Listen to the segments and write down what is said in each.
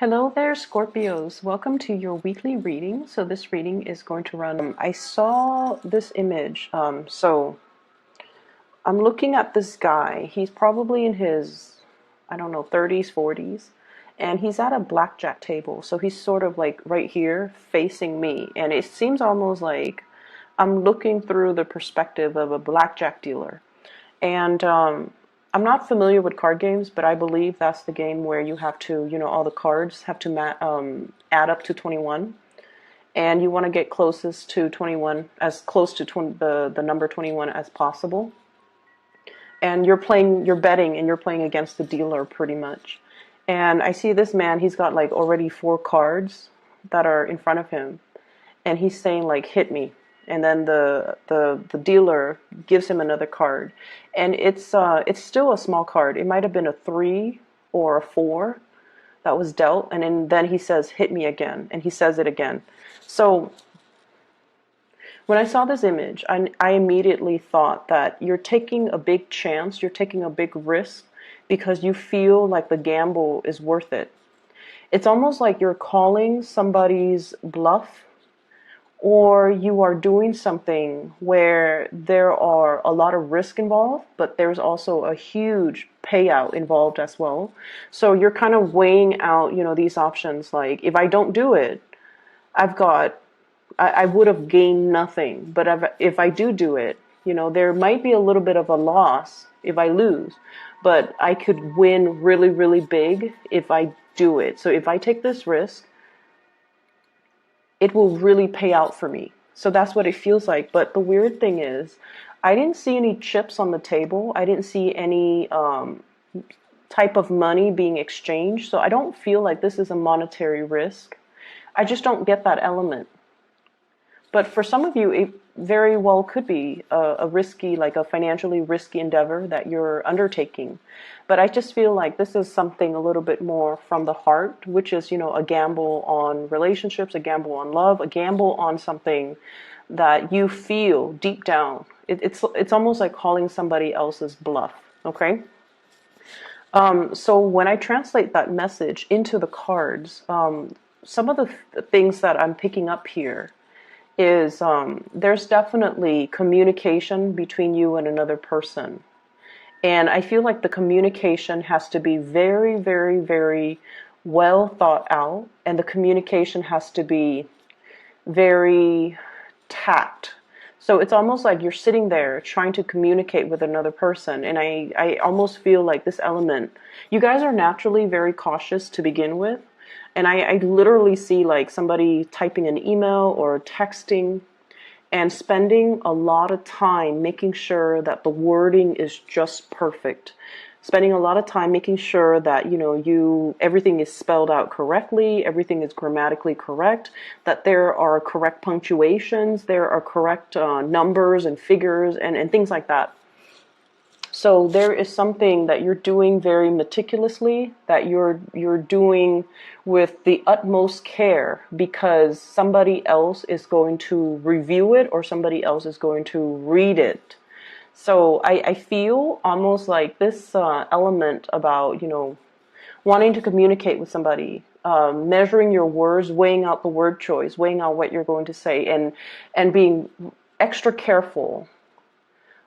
Hello there, Scorpios. Welcome to your weekly reading. So this reading is going to run. I saw this image. So I'm looking at this guy. He's probably in his, I don't know, 30s, 40s. And he's at a blackjack table. So he's sort of like right here facing me. And it seems almost like I'm looking through the perspective of a blackjack dealer. And I'm not familiar with card games, but I believe that's the game where you have to, all the cards have to add up to 21. And you want to get closest to 21, as close to the number 21 as possible. And you're betting, and you're playing against the dealer pretty much. And I see this man, he's got like already 4 cards that are in front of him. And he's saying like, hit me. And then the dealer gives him another card. And it's still a small card. It might have been a 3 or a 4 that was dealt. And then he says, hit me again. And he says it again. So when I saw this image, I immediately thought that you're taking a big chance, you're taking a big risk because you feel like the gamble is worth it. It's almost like you're calling somebody's bluff, or you are doing something where there are a lot of risk involved, but there's also a huge payout involved as well. So you're kind of weighing out, these options. Like, if I don't do it, I would have gained nothing. But if I do it, there might be a little bit of a loss if I lose, but I could win really, really big if I do it. So if I take this risk, it will really pay out for me. So that's what it feels like. But the weird thing is, I didn't see any chips on the table. I didn't see any type of money being exchanged. So I don't feel like this is a monetary risk. I just don't get that element. But for some of you, it very well could be a risky, like a financially risky endeavor that you're undertaking. But I just feel like this is something a little bit more from the heart, which is, a gamble on relationships, a gamble on love, a gamble on something that you feel deep down. It's almost like calling somebody else's bluff, okay? So when I translate that message into the cards, some of the things that I'm picking up here is there's definitely communication between you and another person. And I feel like the communication has to be very, very, very well thought out. And the communication has to be very tact. So it's almost like you're sitting there trying to communicate with another person. And I almost feel like this element, you guys are naturally very cautious to begin with. And I literally see like somebody typing an email or texting and spending a lot of time making sure that the wording is just perfect. Spending a lot of time making sure that, everything is spelled out correctly, everything is grammatically correct, that there are correct punctuations, there are correct numbers and figures and things like that. So there is something that you're doing very meticulously, that you're doing with the utmost care because somebody else is going to review it or somebody else is going to read it. So I feel almost like this element about, wanting to communicate with somebody, measuring your words, weighing out the word choice, weighing out what you're going to say, and being extra careful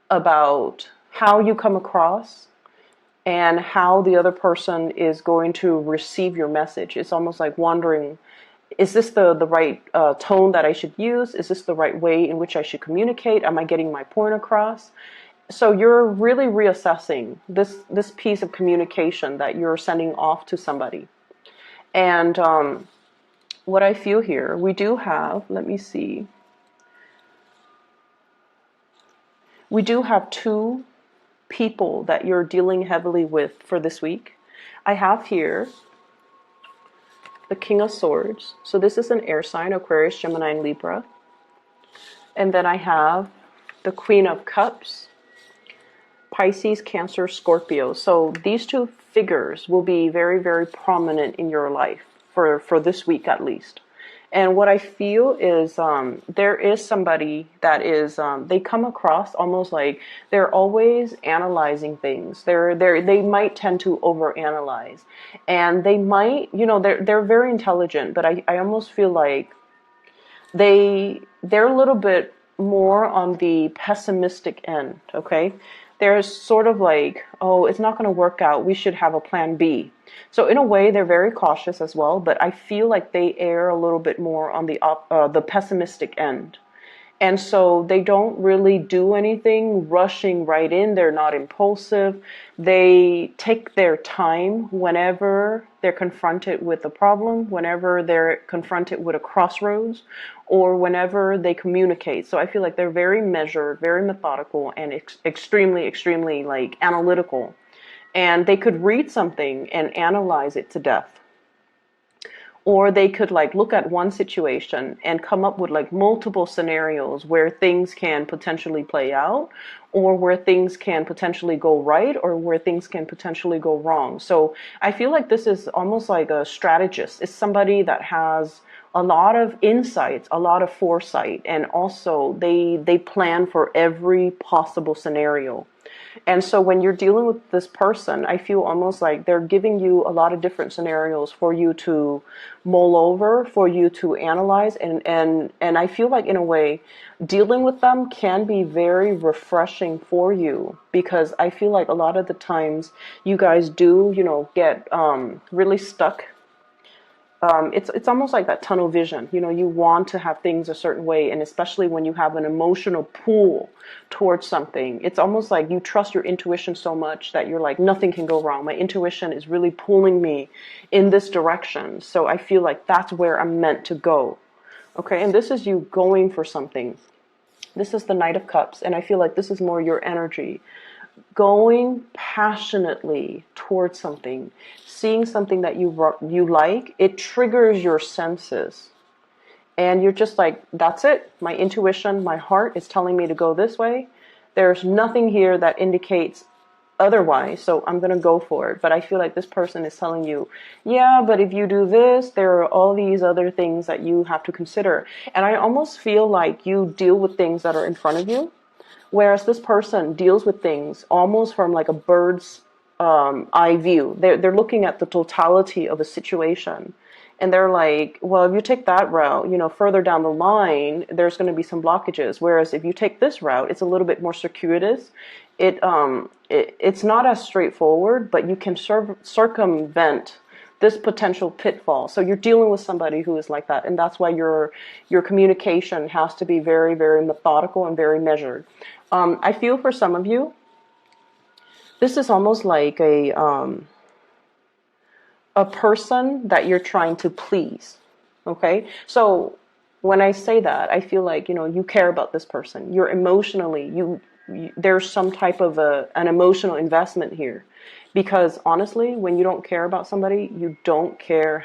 about how you come across and how the other person is going to receive your message. It's almost like wondering, is this the right tone that I should use? Is this the right way in which I should communicate? Am I getting my point across? So you're really reassessing this piece of communication that you're sending off to somebody. And what I feel here, we do have, let me see. We do have 2 people that you're dealing heavily with for this week. I have here the King of Swords. So this is an air sign, Aquarius, Gemini, and Libra. And then I have the Queen of Cups, Pisces, Cancer, Scorpio. So these 2 figures will be very, very prominent in your life for this week at least. And what I feel is there is somebody that is they come across almost like they're always analyzing things. They might tend to overanalyze, and they might, they're very intelligent, but I almost feel like they're a little bit more on the pessimistic end, okay? They're sort of like, oh, it's not going to work out. We should have a plan B. So in a way, they're very cautious as well, but I feel like they err a little bit more on the pessimistic end. And so they don't really do anything rushing right in. They're not impulsive. They take their time whenever they're confronted with a problem, whenever they're confronted with a crossroads, or whenever they communicate. So I feel like they're very measured, very methodical, and extremely, extremely like analytical. And they could read something and analyze it to death. Or they could like look at one situation and come up with like multiple scenarios where things can potentially play out, or where things can potentially go right, or where things can potentially go wrong. So I feel like this is almost like a strategist. It's somebody that has a lot of insights, a lot of foresight, and also they plan for every possible scenario. And so when you're dealing with this person, I feel almost like they're giving you a lot of different scenarios for you to mull over, for you to analyze. And I feel like in a way, dealing with them can be very refreshing for you, because I feel like a lot of the times you guys do, get really stuck. It's almost like that tunnel vision. You want to have things a certain way, and especially when you have an emotional pull towards something, it's almost like you trust your intuition so much that you're like, nothing can go wrong. My intuition is really pulling me in this direction. So I feel like that's where I'm meant to go. Okay, and this is you going for something. This is the Knight of Cups, and I feel like this is more your energy. Going passionately towards something, seeing something that you like, it triggers your senses. And you're just like, that's it. My intuition, my heart is telling me to go this way. There's nothing here that indicates otherwise, so I'm going to go for it. But I feel like this person is telling you, yeah, but if you do this, there are all these other things that you have to consider. And I almost feel like you deal with things that are in front of you, whereas this person deals with things almost from like a bird's eye view. They're looking at the totality of a situation. And they're like, well, if you take that route, further down the line, there's going to be some blockages. Whereas if you take this route, it's a little bit more circuitous. It's not as straightforward, but you can circumvent this potential pitfall. So you're dealing with somebody who is like that, and that's why your communication has to be very, very methodical and very measured. I feel for some of you, this is almost like a person that you're trying to please. Okay, so when I say that, I feel like you care about this person. You're emotionally there's some type of an emotional investment here. Because honestly, when you don't care about somebody, you don't care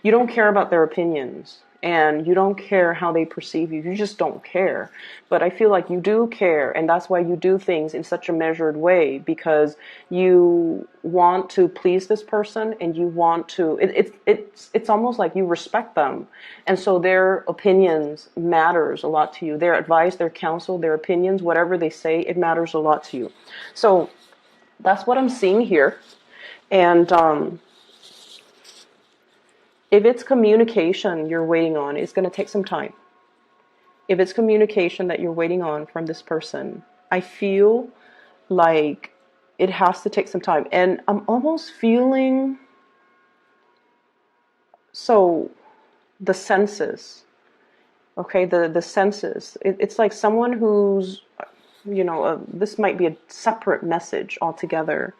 you don't care about their opinions, and you don't care how they perceive you. You just don't care. But I feel like you do care, and that's why you do things in such a measured way, because you want to please this person, and you want to, it's almost like you respect them. And so their opinions matters a lot to you. Their advice, their counsel, their opinions, whatever they say, it matters a lot to you. So that's what I'm seeing here. And if it's communication you're waiting on, it's going to take some time. If it's communication that you're waiting on from this person, I feel like it has to take some time. And I'm almost feeling, so the senses, okay, the senses. It's like someone who's, this might be a separate message altogether.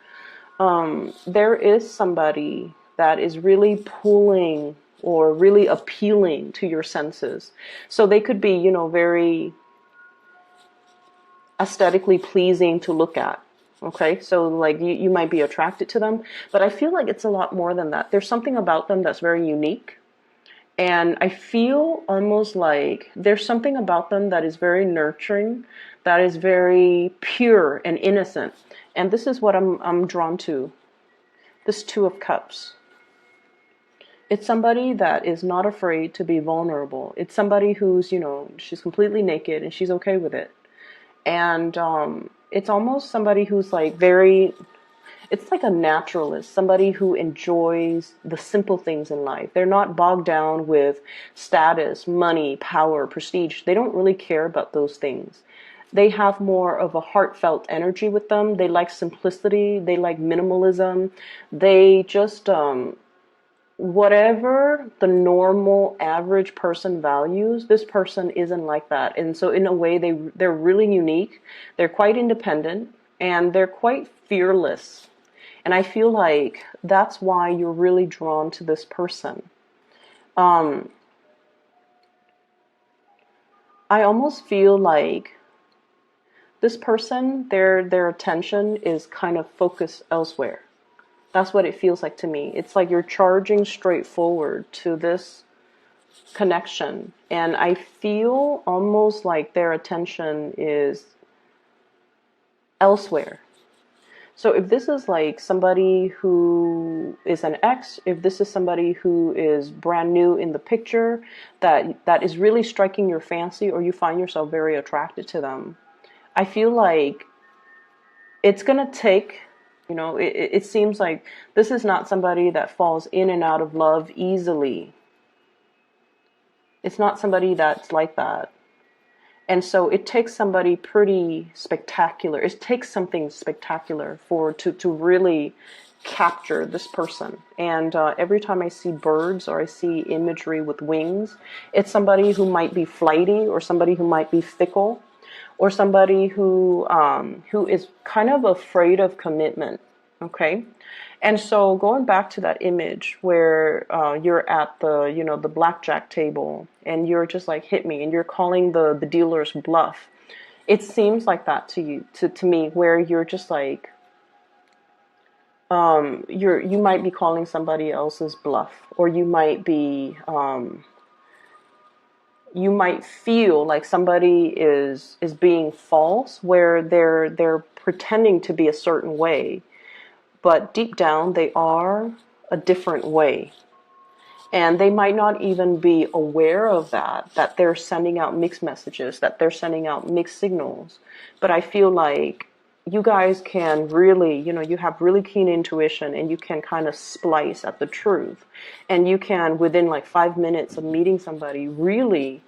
There is somebody that is really pulling or really appealing to your senses. So they could be, very aesthetically pleasing to look at. Okay, so like you might be attracted to them, but I feel like it's a lot more than that. There's something about them that's very unique. And I feel almost like there's something about them that is very nurturing, that is very pure and innocent. And this is what I'm drawn to. This Two of Cups. It's somebody that is not afraid to be vulnerable. It's somebody who's, she's completely naked and she's okay with it. And it's almost somebody who's like it's like a naturalist, somebody who enjoys the simple things in life. They're not bogged down with status, money, power, prestige. They don't really care about those things. They have more of a heartfelt energy with them. They like simplicity. They like minimalism. They just, whatever the normal average person values, this person isn't like that. And so in a way, they're really unique. They're quite independent and they're quite fearless. And I feel like that's why you're really drawn to this person. Um, I almost feel like this person, their attention is kind of focused elsewhere. That's what it feels like to me. It's like you're charging straight forward to this connection. And I feel almost like their attention is elsewhere. So if this is like somebody who is an ex, if this is somebody who is brand new in the picture, that is really striking your fancy, or you find yourself very attracted to them, I feel like it's gonna take, it seems like this is not somebody that falls in and out of love easily. It's not somebody that's like that. And so it takes somebody pretty spectacular. It takes something spectacular to really capture this person. And every time I see birds or I see imagery with wings, it's somebody who might be flighty, or somebody who might be fickle, or somebody who is kind of afraid of commitment. Okay. And so going back to that image where you're at the blackjack table and you're just like, hit me, and you're calling the dealer's bluff. It seems like that to you, to me, where you're just like, you might be calling somebody else's bluff, or you might feel like somebody is being false, where they're pretending to be a certain way, but deep down they are a different way. And they might not even be aware of that they're sending out mixed messages, that they're sending out mixed signals. But I feel like you guys can really, you have really keen intuition, and you can kind of splice at the truth. And you can, within like 5 minutes of meeting somebody, really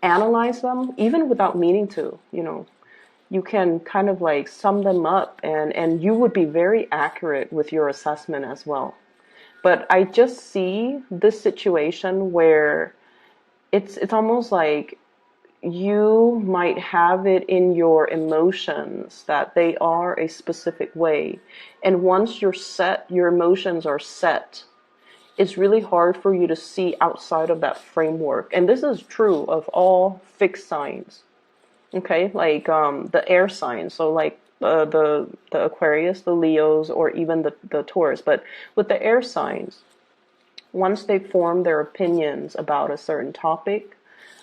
analyze them, even without meaning to, you can kind of like sum them up, and you would be very accurate with your assessment as well. But I just see this situation where it's almost like you might have it in your emotions that they are a specific way. And once you're set, your emotions are set, it's really hard for you to see outside of that framework. And this is true of all fixed signs. Okay, like the air signs, so like the Aquarius, the Leos, or even the Taurus. But with the air signs, once they form their opinions about a certain topic,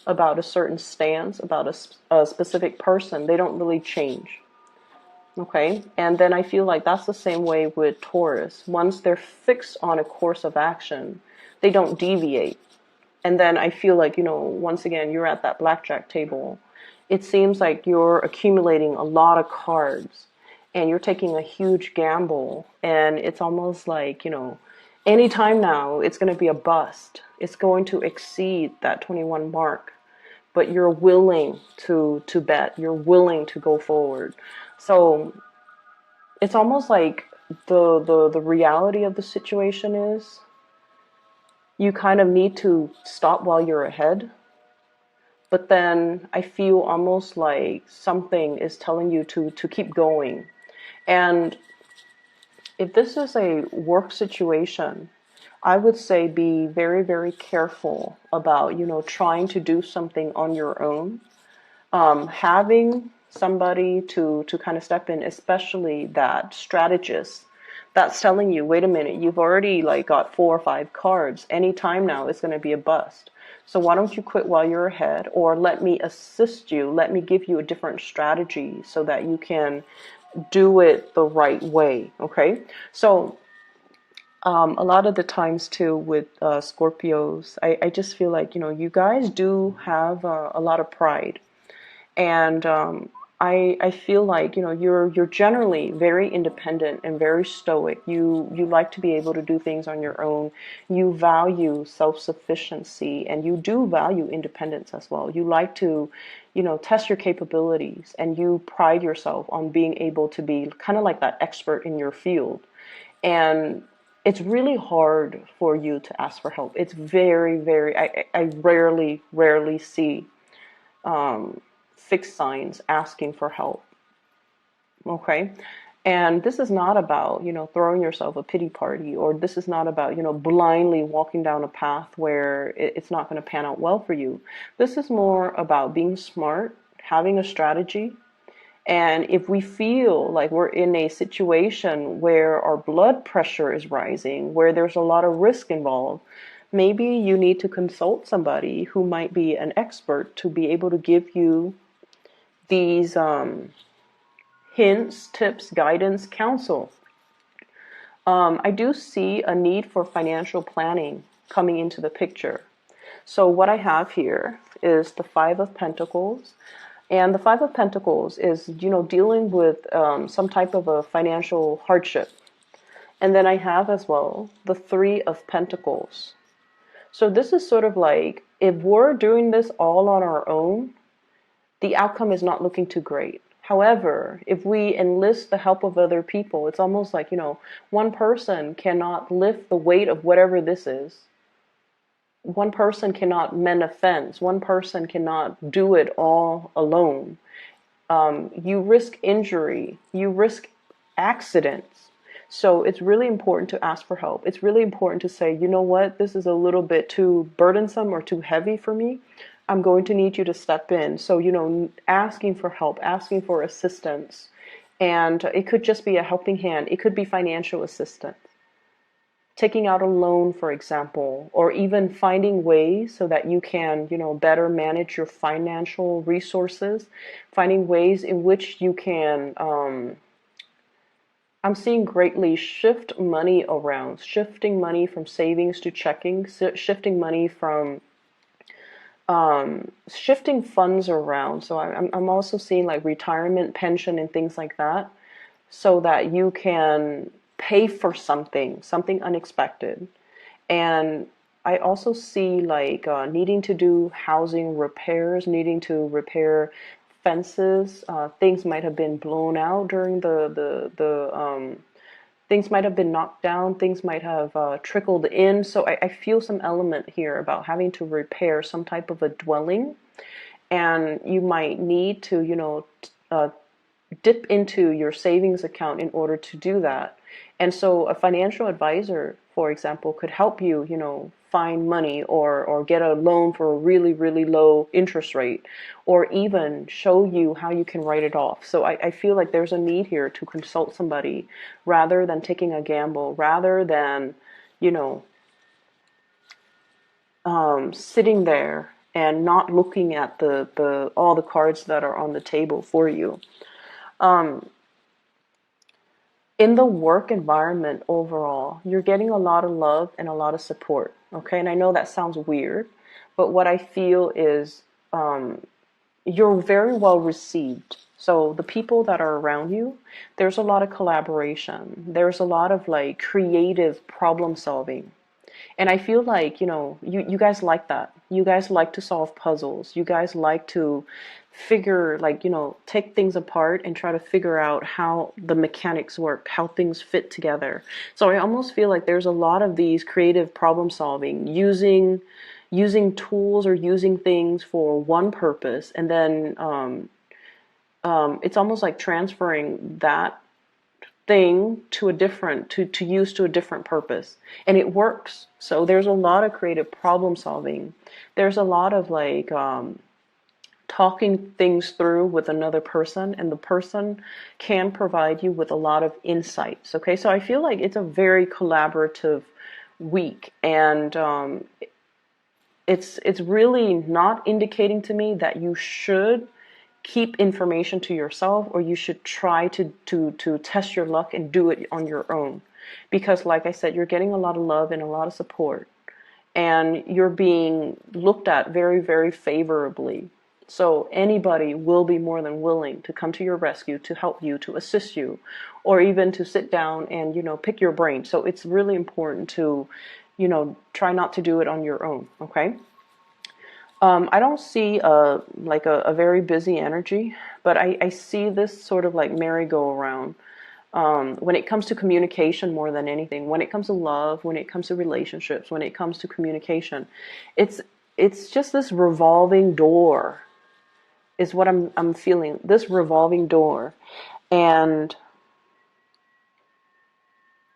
about a certain stance, about a specific person, they don't really change. Okay, and then I feel like that's the same way with Taurus. Once they're fixed on a course of action, they don't deviate. And then I feel like, once again, you're at that blackjack table. It seems like you're accumulating a lot of cards and you're taking a huge gamble. And it's almost like, anytime now, it's going to be a bust. It's going to exceed that 21 mark. But you're willing to bet. You're willing to go forward. So it's almost like the reality of the situation is you kind of need to stop while you're ahead. But then I feel almost like something is telling you to keep going. And if this is a work situation, I would say be very, very careful about, trying to do something on your own. Having somebody to kind of step in, especially that strategist that's telling you, wait a minute, you've already like got 4 or 5 cards. Anytime now it's going to be a bust. So why don't you quit while you're ahead, or let me assist you. Let me give you a different strategy so that you can do it the right way. Okay. So A lot of the times too with Scorpios, I just feel like, you guys do have a lot of pride. And I feel like, you're generally very independent and very stoic. You like to be able to do things on your own. You value self-sufficiency, and you do value independence as well. You like to, test your capabilities, and you pride yourself on being able to be kind of like that expert in your field. And it's really hard for you to ask for help. It's very, very, I rarely see fixed signs asking for help. Okay. And this is not about, throwing yourself a pity party, or this is not about, blindly walking down a path where it's not going to pan out well for you. This is more about being smart, having a strategy. And if we feel like we're in a situation where our blood pressure is rising, where there's a lot of risk involved, maybe you need to consult somebody who might be an expert to be able to give you these hints, tips, guidance, counsel. I do see a need for financial planning coming into the picture. So what I have here is the Five of Pentacles. And the Five of Pentacles is, dealing with some type of a financial hardship. And then I have as well the Three of Pentacles. So this is sort of like, if we're doing this all on our own, the outcome is not looking too great. However, if we enlist the help of other people, it's almost like, one person cannot lift the weight of whatever this is. One person cannot mend a fence. One person cannot do it all alone. You risk injury. You risk accidents. So it's really important to ask for help. It's really important to say, you know what, this is a little bit too burdensome or too heavy for me. I'm going to need you to step in. So, asking for help, asking for assistance. And it could just be a helping hand. It could be financial assistance. Taking out a loan, for example, or even finding ways so that you can, better manage your financial resources. Finding ways in which you can, I'm seeing greatly shift money around, shifting money from savings to checking, shifting money from shifting funds around. So I'm also seeing like retirement, pension, and things like that, so that you can pay for something unexpected. And I also see like needing to do housing repairs, needing to repair fences. Things might have been blown out during the things might have been knocked down, things might have trickled in. So I feel some element here about having to repair some type of a dwelling. And you might need to, dip into your savings account in order to do that. And so a financial advisor, for example, could help you, find money, or get a loan for a really, really low interest rate, or even show you how you can write it off. So I feel like there's a need here to consult somebody rather than taking a gamble, rather than, sitting there and not looking at the all the cards that are on the table for you. In the work environment overall, you're getting a lot of love and a lot of support. Okay, and I know that sounds weird, but what I feel is you're very well received. So the people that are around you, there's a lot of collaboration. There's a lot of like creative problem solving. And I feel like, you guys like that. You guys like to solve puzzles. You guys like to figure, like, take things apart and try to figure out how the mechanics work, how things fit together. So I almost feel like there's a lot of these creative problem solving, using tools or using things for one purpose, and then it's almost like transferring that thing to a different to use to a different purpose, and it works. So there's a lot of creative problem solving. There's a lot of like talking things through with another person, and the person can provide you with a lot of insights. Okay, so I feel like it's a very collaborative week, and it's really not indicating to me that you should keep information to yourself, or you should try to test your luck and do it on your own. because like I said, you're getting a lot of love and a lot of support, and you're being looked at very, very favorably. So anybody will be more than willing to come to your rescue, to help you, to assist you, or even to sit down and, pick your brain. So it's really important to, try not to do it on your own, okay? I don't see a very busy energy, but I see this sort of like merry-go-round. When it comes to communication more than anything, when it comes to love, when it comes to relationships, when it comes to communication, it's just this revolving door is what I'm feeling. This revolving door, and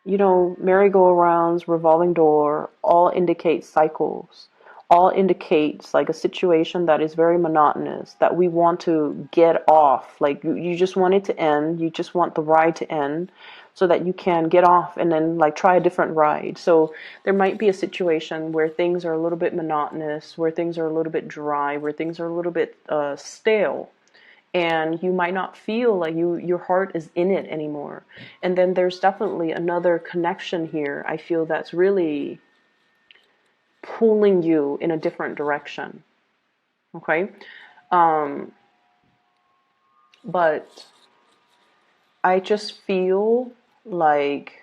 merry-go-rounds, revolving door, all indicate cycles. All indicates like a situation that is very monotonous, that we want to get off. Like you just want it to end. You just want the ride to end so that you can get off and then like try a different ride. So there might be a situation where things are a little bit monotonous, where things are a little bit dry, where things are a little bit stale, and you might not feel like your heart is in it anymore. And then there's definitely another connection here, I feel, that's really pulling you in a different direction. Okay? But I just feel like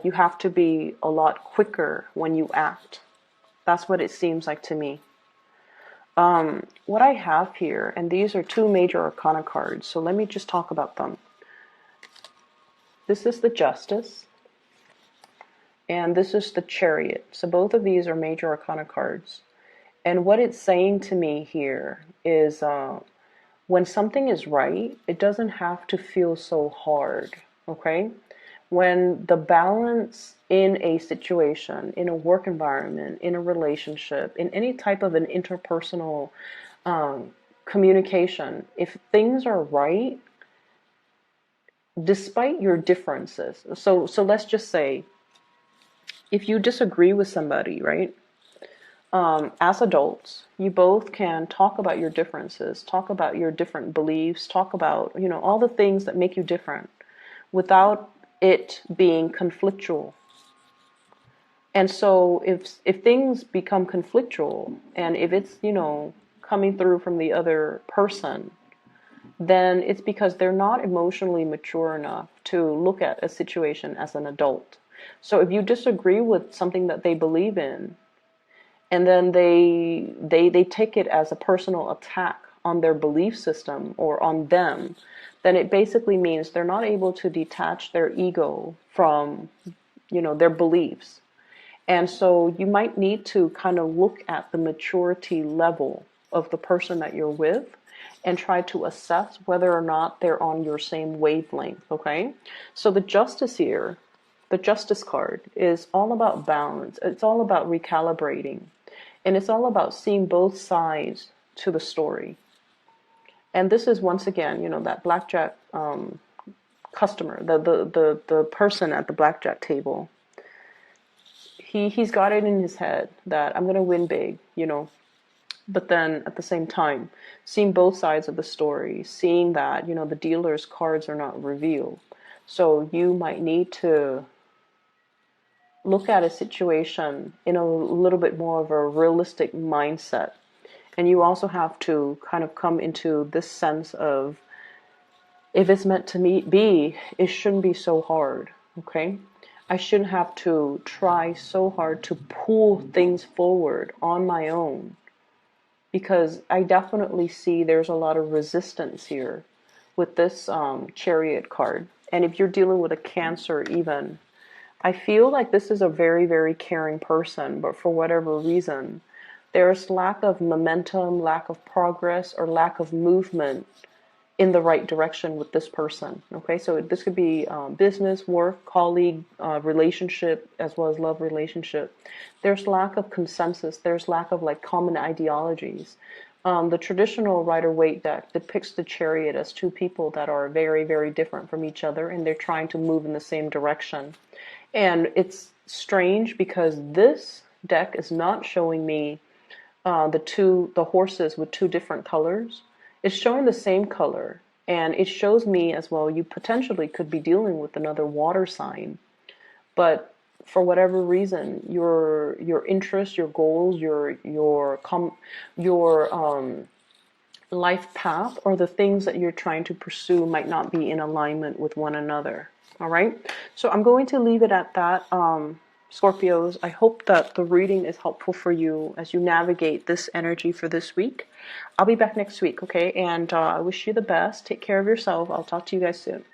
you have to be a lot quicker when you act. That's what it seems like to me. What I have here, and these are two major arcana cards, so let me just talk about them. This is the Justice, and this is the Chariot. So both of these are major arcana cards. And what it's saying to me here is when something is right, it doesn't have to feel so hard, okay? When the balance in a situation, in a work environment, in a relationship, in any type of an interpersonal communication, if things are right, despite your differences, so let's just say, if you disagree with somebody, right? As adults, you both can talk about your differences, talk about your different beliefs, talk about, all the things that make you different without it being conflictual. And so if things become conflictual, and if it's, coming through from the other person, then it's because they're not emotionally mature enough to look at a situation as an adult. So if you disagree with something that they believe in, and then they take it as a personal attack on their belief system or on them, then it basically means they're not able to detach their ego from, their beliefs. And so you might need to kind of look at the maturity level of the person that you're with and try to assess whether or not they're on your same wavelength, okay? So the Justice here, the Justice card, is all about balance. It's all about recalibrating. And it's all about seeing both sides to the story. And this is, once again, that blackjack customer, the person at the blackjack table. He's got it in his head that I'm going to win big, But then at the same time, seeing both sides of the story, seeing that, the dealer's cards are not revealed. So you might need to look at a situation in a little bit more of a realistic mindset. And you also have to kind of come into this sense of, if it's meant to be, it shouldn't be so hard, okay? I shouldn't have to try so hard to pull things forward on my own, because I definitely see there's a lot of resistance here with this Chariot card. And if you're dealing with a Cancer even, I feel like this is a very, very caring person, but for whatever reason, there's lack of momentum, lack of progress, or lack of movement in the right direction with this person. Okay, so this could be business, work, colleague, relationship, as well as love relationship. There's lack of consensus. There's lack of like common ideologies. The traditional Rider-Waite deck depicts the Chariot as two people that are very, very different from each other, and they're trying to move in the same direction. And it's strange because this deck is not showing me the horses with two different colors. It's showing the same color, And it shows me as well, you potentially could be dealing with another water sign, but for whatever reason, your interests, your goals, your life path, or the things that you're trying to pursue might not be in alignment with one another. All right. So I'm going to leave it at that. Scorpios, I hope that the reading is helpful for you as you navigate this energy for this week. I'll be back next week, okay? And I wish you the best. Take care of yourself. I'll talk to you guys soon.